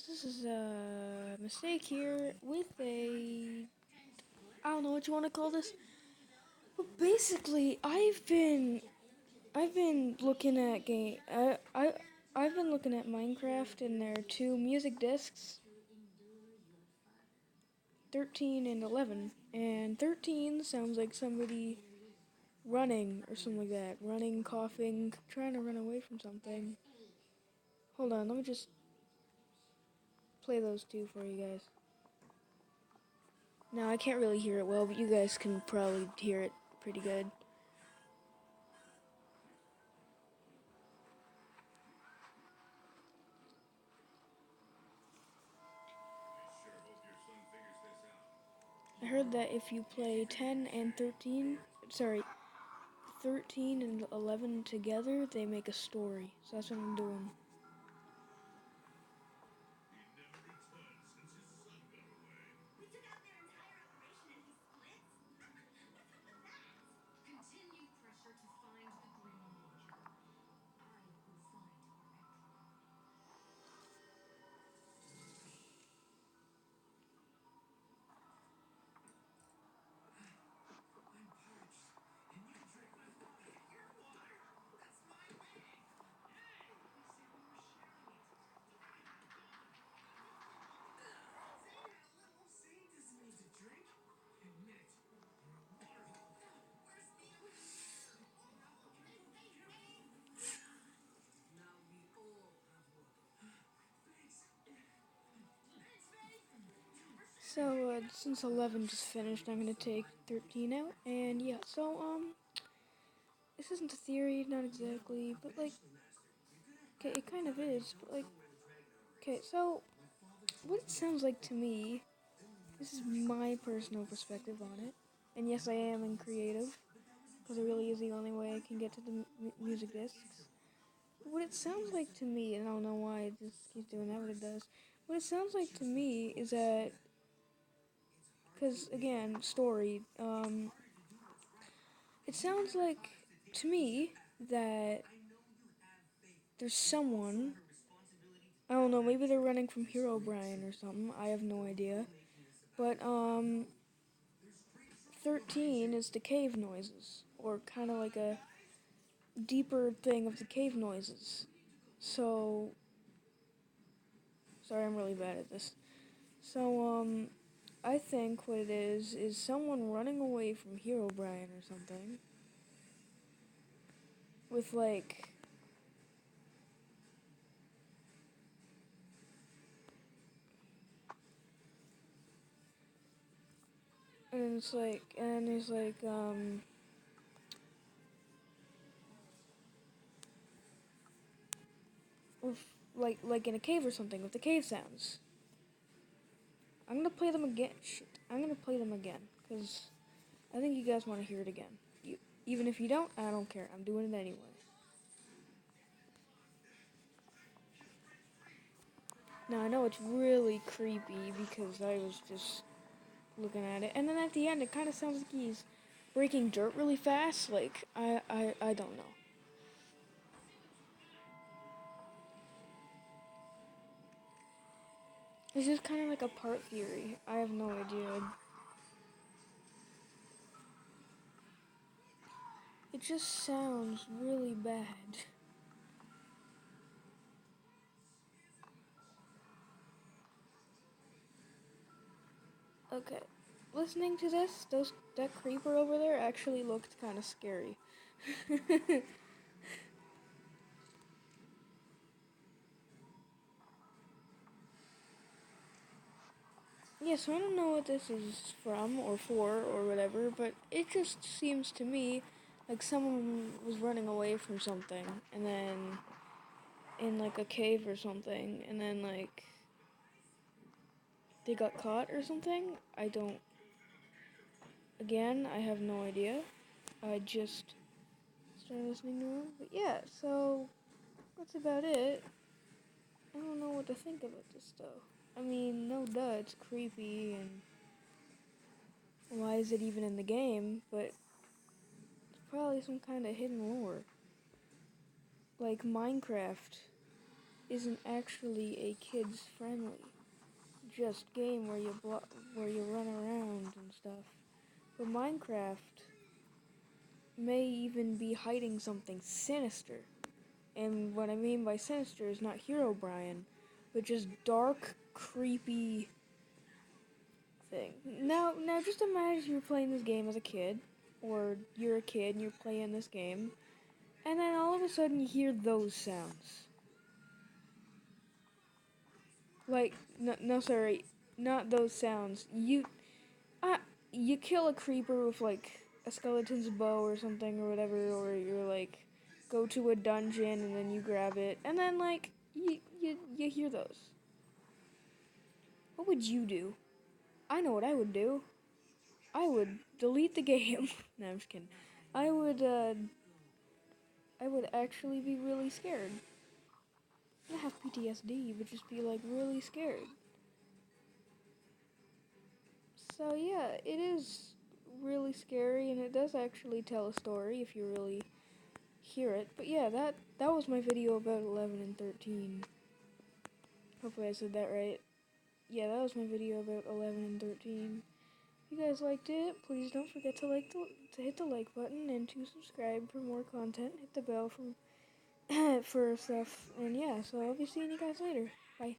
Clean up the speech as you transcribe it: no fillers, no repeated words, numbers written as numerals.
This is a mistake here with I don't know what you want to call this. But basically, I've been looking at I've been looking at Minecraft and there are two music discs, 13 and 11. And 13 sounds like somebody running or something like that. Running, coughing, trying to run away from something. Hold on, let me just play those two for you guys. Now, I can't really hear it well, but you guys can probably hear it pretty good. I heard that if you play 10 and 13, 13 and 11 together, they make a story. So that's what I'm doing. So, since 11 just finished, I'm gonna take 13 out, and yeah, so, this isn't a theory, not exactly, but like, okay, it kind of is, but like, okay, so, what it sounds like to me, this is my personal perspective on it, and yes, I am in creative, because it really is the only way I can get to the music discs. What it sounds like to me, and I don't know why it just keeps doing that, but it does. What it sounds like to me is that, because again, story, it sounds like to me that there's someone, I don't know, maybe they're running from Herobrine or something, I have no idea. But, 13 is the cave noises, or kind of like a deeper thing of the cave noises. So, sorry, I'm really bad at this. So, I think what it is someone running away from Herobrine or something. With like, and there's like, with, like in a cave or something, with the cave sounds. I'm gonna play them again. Shit. I'm gonna play them again, because I think you guys want to hear it again. Even if you don't, I don't care. I'm doing it anyway. Now, I know it's really creepy because I was just looking at it. And then at the end, it kind of sounds like he's breaking dirt really fast. Like, I don't know. It's just kind of like a part theory. I have no idea. It just sounds really bad. Okay. Listening to this, that creeper over there actually looked kind of scary. Yeah, so I don't know what this is from or for or whatever, but it just seems to me like someone was running away from something and then in like a cave or something and then like they got caught or something. Again, I have no idea. I just started listening to him. But yeah, so that's about it. I don't know what to think about this though. I mean, no duh, it's creepy and why is it even in the game? But it's probably some kind of hidden lore. Like Minecraft. isn't actually a kids friendly just game where you run around and stuff. But Minecraft may even be hiding something sinister. And what I mean by sinister is not Herobrine, but just dark, creepy thing. Now just imagine you're playing this game as a kid, or you're a kid and you're playing this game, and then all of a sudden you hear those sounds. Like, no, sorry, not those sounds. You kill a creeper with like a skeleton's bow or something or whatever, or you're like go to a dungeon and then you grab it, and then like you hear those. What would you do? I know what I would do. I would delete the game. No, I'm just kidding. I would I would actually be really scared. Not have PTSD, but just be like really scared. So yeah, it is really scary, and it does actually tell a story if you really hear it. But yeah, that was my video about 11 and 13. Hopefully I said that right. Yeah, that was my video about 11 and 13. If you guys liked it, please don't forget to to hit the like button and to subscribe for more content. Hit the bell for for stuff. And yeah, so I'll be seeing you guys later. Bye.